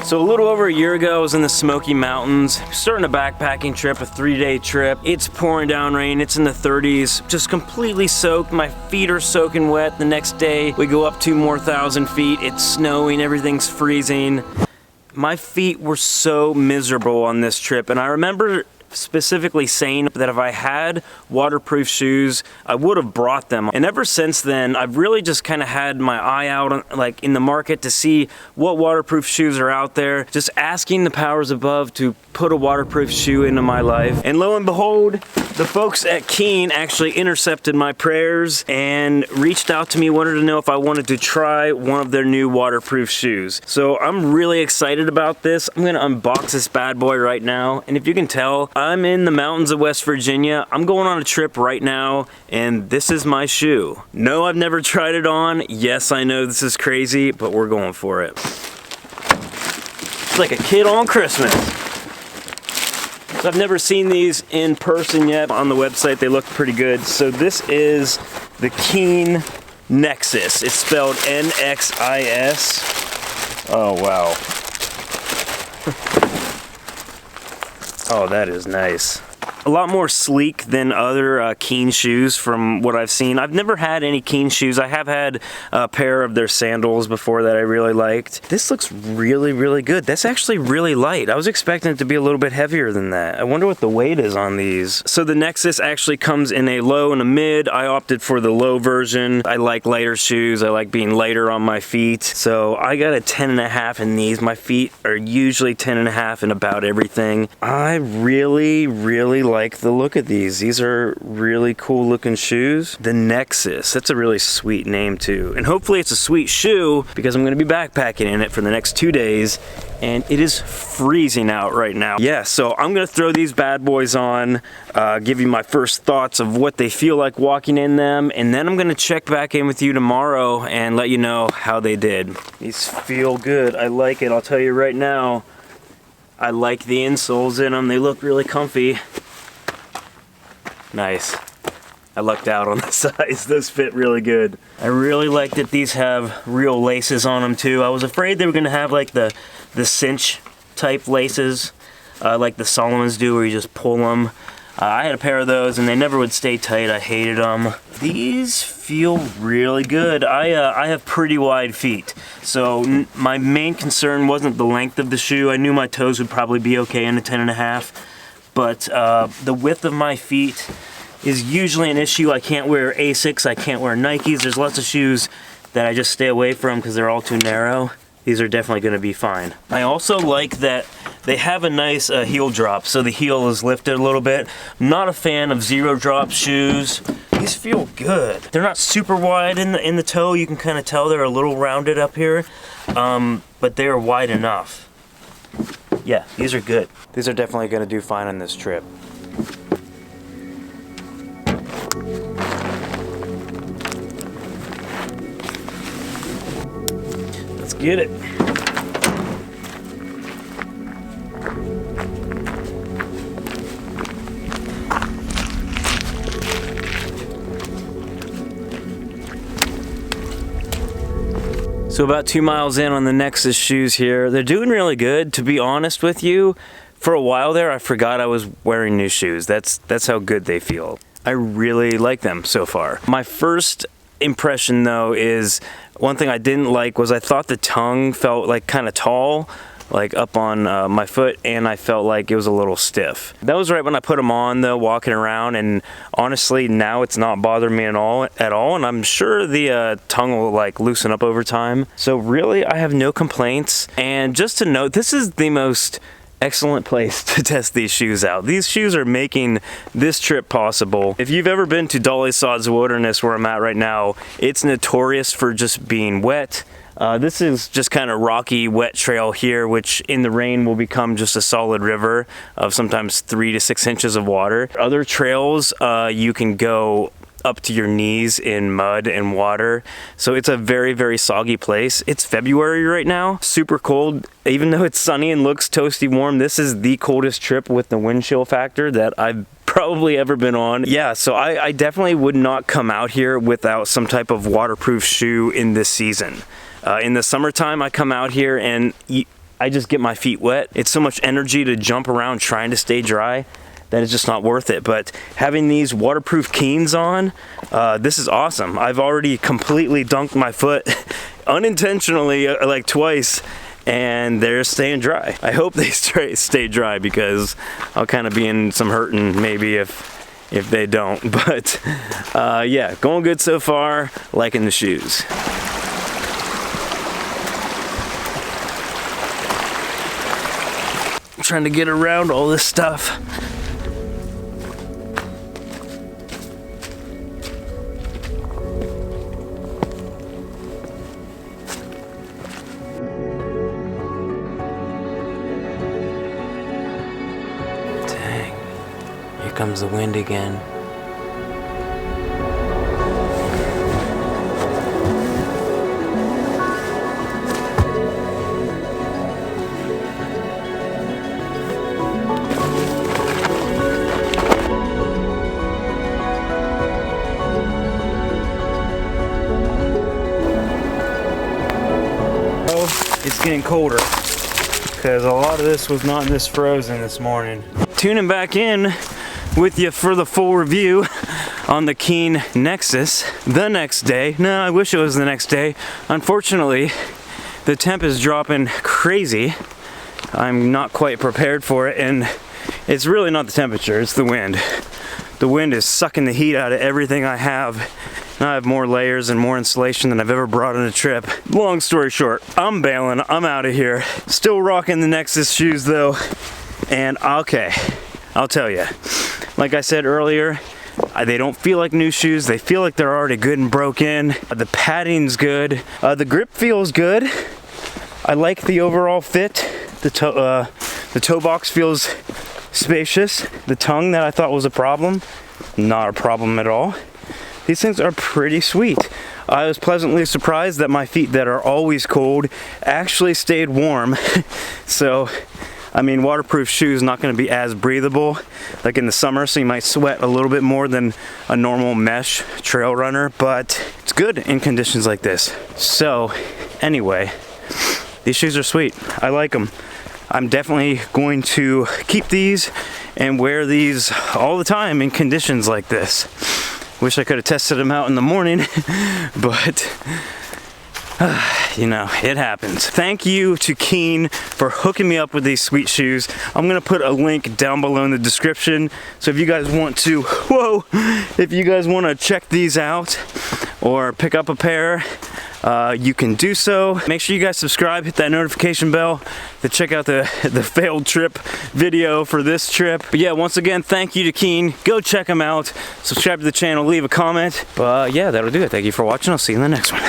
So a little over a year ago, I was in the Smoky Mountains, starting a backpacking trip, a 3-day trip. It's pouring down rain, it's in the 30s, just completely soaked. My feet are soaking wet. The next day, we go up 2 more thousand feet. It's snowing, everything's freezing. My feet were so miserable on this trip, and I remember specifically saying that if I had waterproof shoes, I would have brought them. And ever since then, I've really just kind of had my eye out like in the market to see what waterproof shoes are out there, just asking the powers above to put a waterproof shoe into my life. And lo and behold, the folks at Keen actually intercepted my prayers and reached out to me, wanted to know if I wanted to try one of their new waterproof shoes. So I'm really excited about this. I'm gonna unbox this bad boy right now. And if you can tell, I'm in the mountains of West Virginia. I'm going on a trip right now, and this is my shoe. No, I've never tried it on. Yes, I know this is crazy, but we're going for it. It's like a kid on Christmas. So I've never seen these in person yet. On the website, they look pretty good. So this is the Keen NXIS. It's spelled NXIS. Oh, wow. Oh, that is nice. A lot more sleek than other Keen shoes from what I've seen. I've never had any Keen shoes. I have had a pair of their sandals before that I really liked. This looks really, really good. That's actually really light. I was expecting it to be a little bit heavier than that. I wonder what the weight is on these. So the NXIS actually comes in a low and a mid. I opted for the low version. I like lighter shoes. I like being lighter on my feet. So I got a 10.5 in these. My feet are usually 10.5 in about everything. I really, really like the look of these. These are really cool looking shoes. The NXIS, that's a really sweet name too. And hopefully it's a sweet shoe because I'm gonna be backpacking in it for the next 2 days, and it is freezing out right now. Yeah, so I'm gonna throw these bad boys on, give you my first thoughts of what they feel like walking in them, and then I'm gonna check back in with you tomorrow and let you know how they did. These feel good, I like it, I'll tell you right now. I like the insoles in them, they look really comfy. Nice. I lucked out on the size. Those fit really good. I really like that these have real laces on them too. I was afraid they were gonna have like the cinch type laces, like the Solomons do where you just pull them. I had a pair of those and they never would stay tight. I hated them. These feel really good. I have pretty wide feet, so my main concern wasn't the length of the shoe. I knew my toes would probably be okay in a 10.5. But the width of my feet is usually an issue. I can't wear Asics, I can't wear Nikes. There's lots of shoes that I just stay away from because they're all too narrow. These are definitely going to be fine. I also like that they have a nice heel drop, so the heel is lifted a little bit. I'm not a fan of zero drop shoes. These feel good. They're not super wide in the toe. You can kind of tell they're a little rounded up here, but they are wide enough. Yeah, these are good. These are definitely going to do fine on this trip. Let's get it. So about 2 miles in on the NXIS shoes here. They're doing really good, to be honest with you. For a while there, I forgot I was wearing new shoes. That's how good they feel. I really like them so far. My first impression though is, one thing I didn't like was I thought the tongue felt like kind of tall, like up on my foot, and I felt like it was a little stiff. That was right when I put them on though, walking around, and honestly now it's not bothering me at all, and I'm sure the tongue will like loosen up over time. So really I have no complaints. And just to note, this is the most excellent place to test these shoes out. These shoes are making this trip possible. If you've ever been to Dolly Sods Wilderness, where I'm at right now, it's notorious for just being wet. This is just kind of rocky, wet trail here, which in the rain will become just a solid river of sometimes 3 to 6 inches of water. Other trails, you can go up to your knees in mud and water. So it's a very, very soggy place. It's February right now, super cold. Even though it's sunny and looks toasty warm, this is the coldest trip with the wind chill factor that I've probably ever been on. Yeah, so I definitely would not come out here without some type of waterproof shoe in this season. In the summertime, I come out here and I just get my feet wet. It's so much energy to jump around trying to stay dry that it's just not worth it. But having these waterproof Keens on, this is awesome. I've already completely dunked my foot unintentionally like twice, and they're staying dry. I hope they stay dry, because I'll kind of be in some hurting maybe if they don't. But yeah, going good so far, liking the shoes. I'm trying to get around all this stuff. Comes the wind again. Oh, it's getting colder, because a lot of this was not this frozen this morning. Tuning back in with you for the full review on the Keen NXIS the next day. No, I wish it was the next day. Unfortunately, the temp is dropping crazy. I'm not quite prepared for it, and it's really not the temperature, it's the wind. The wind is sucking the heat out of everything I have. And I have more layers and more insulation than I've ever brought on a trip. Long story short, I'm bailing, I'm out of here. Still rocking the NXIS shoes though, and okay, I'll tell you. Like I said earlier, they don't feel like new shoes. They feel like they're already good and broken. The padding's good. The grip feels good. I like the overall fit. The toe box feels spacious. The tongue that I thought was a problem, not a problem at all. These things are pretty sweet. I was pleasantly surprised that my feet that are always cold actually stayed warm. So, I mean, waterproof shoes not going to be as breathable like in the summer, so you might sweat a little bit more than a normal mesh trail runner, but it's good in conditions like this. So anyway, these shoes are sweet. I like them. I'm definitely going to keep these and wear these all the time in conditions like this. Wish I could have tested them out in the morning, but you know, it happens. Thank you to Keen for hooking me up with these sweet shoes. I'm gonna put a link down below in the description, so if you guys want to, if you guys want to check these out or pick up a pair, you can do so. Make sure you guys subscribe, hit that notification bell to check out the failed trip video for this trip. But yeah, once again, thank you to Keen. Go check them out. Subscribe to the channel, leave a comment. But yeah, that'll do it. Thank you for watching. I'll see you in the next one.